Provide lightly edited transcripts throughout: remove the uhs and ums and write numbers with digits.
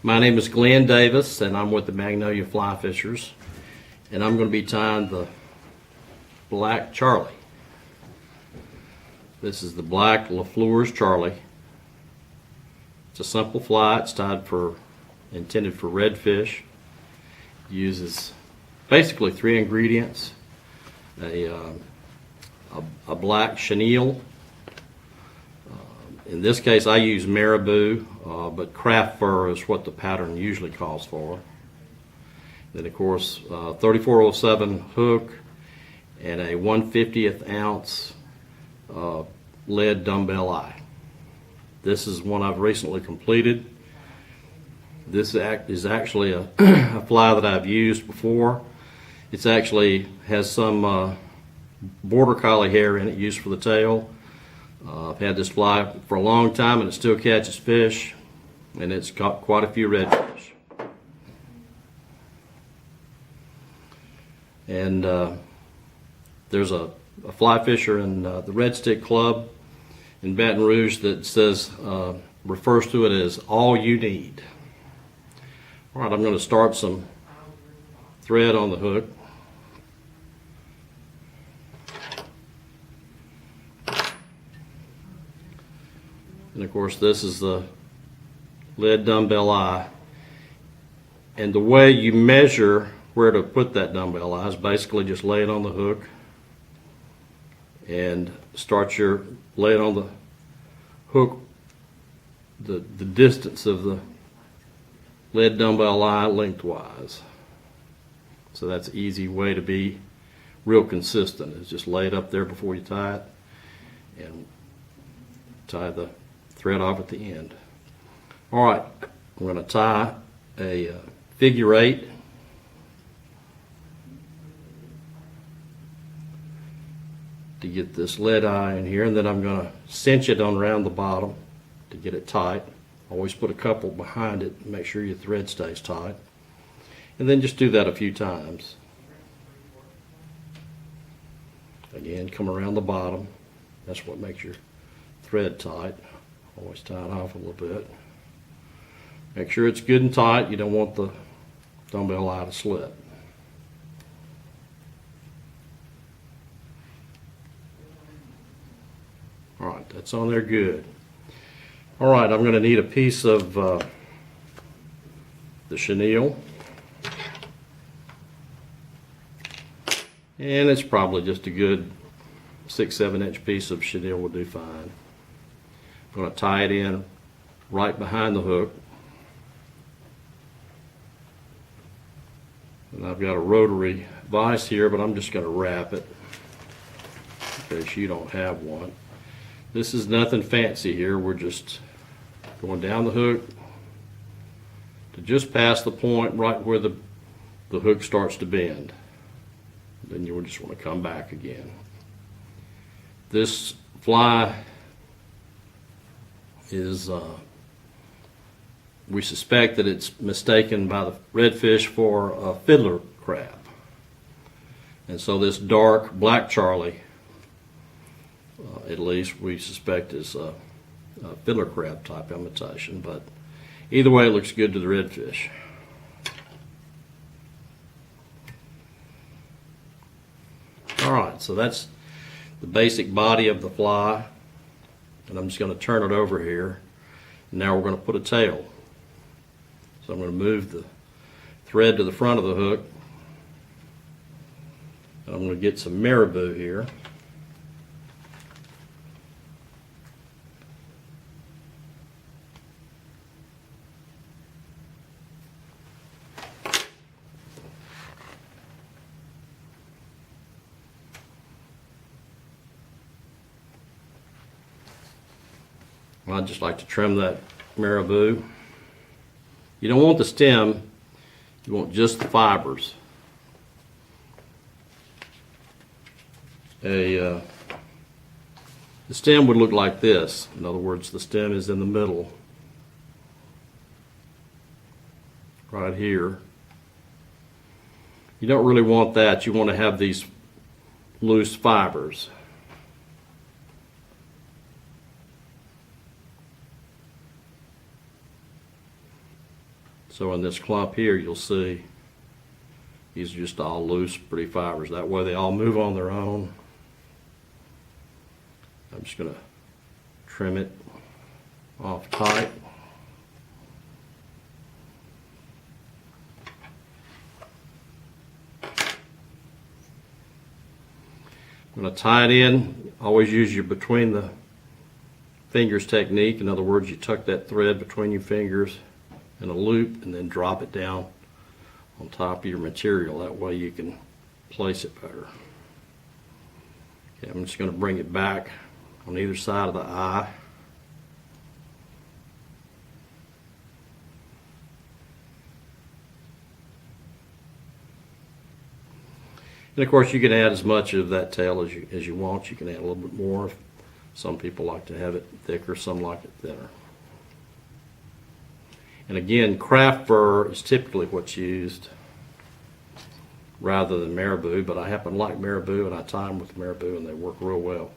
My name is Glenn Davis, and I'm with the Magnolia Fly Fishers, and I'm going to be tying the black Charlie. This is the black Lefleurs Charlie. It's a simple fly. It's intended for redfish. It uses basically 3 ingredients: a black chenille. In this case, I use marabou, but craft fur is what the pattern usually calls for. Then, of course, 3407 hook and a 1/50th ounce lead dumbbell eye. This is one I've recently completed. This is actually a, a fly that I've used before. It actually has some border collie hair in it, used for the tail. I've had this fly for a long time, and it still catches fish, and it's caught quite a few redfish. And there's a fly fisher in the Red Stick Club in Baton Rouge that refers to it as all you need. All right, I'm going to start some thread on the hook. And of course, this is the lead dumbbell eye. And the way you measure where to put that dumbbell eye is basically just lay it on the hook and lay it on the hook the distance of the lead dumbbell eye lengthwise. So that's an easy way to be real consistent, is just lay it up there before you tie it and tie the thread off at the end. All right, we're going to tie a figure 8. To get this lead eye in here, and then I'm going to cinch it on around the bottom to get it tight. Always put a couple behind it and make sure your thread stays tight. And then just do that a few times. Again, come around the bottom. That's what makes your thread tight. Always tie it off a little bit. Make sure it's good and tight. You don't want the dumbbell eye to slip. All right, that's on there good. All right, I'm going to need a piece of the chenille. And it's probably just a good 6-7 inch piece of chenille will do fine. I'm going to tie it in right behind the hook. And I've got a rotary vise here, but I'm just going to wrap it in case you don't have one. This is nothing fancy here. We're just going down the hook to just past the point right where the hook starts to bend. Then you just want to come back again. This fly is, we suspect that it's mistaken by the redfish for a fiddler crab. And so this dark black Charlie, at least we suspect, is a fiddler crab type imitation, but either way it looks good to the redfish. Alright, so that's the basic body of the fly, and I'm just going to turn it over here. Now we're going to put a tail. So I'm going to move the thread to the front of the hook, and I'm going to get some marabou here. I'd just like to trim that marabou. You don't want the stem, you want just the fibers. The stem would look like this. In other words, the stem is in the middle, right here. You don't really want that. You want to have these loose fibers. So in this clump here, you'll see these are just all loose, pretty fibers. That way they all move on their own. I'm just going to trim it off tight. I'm going to tie it in. Always use your between the fingers technique. In other words, you tuck that thread between your fingers in a loop and then drop it down on top of your material. That way you can place it better. Okay, I'm just going to bring it back on either side of the eye. And of course you can add as much of that tail as you want. You can add a little bit more. Some people like to have it thicker, some like it thinner. And again, craft fur is typically what's used rather than marabou, but I happen to like marabou and I tie them with marabou and they work real well.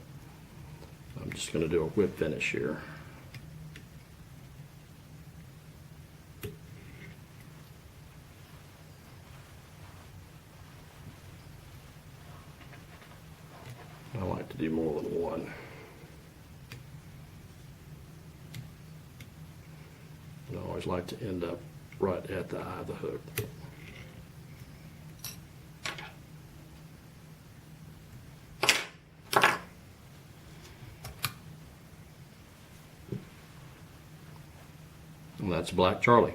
I'm just going to do a whip finish here. I like to do more than one. And I always like to end up right at the eye of the hook. And that's Black Charlie.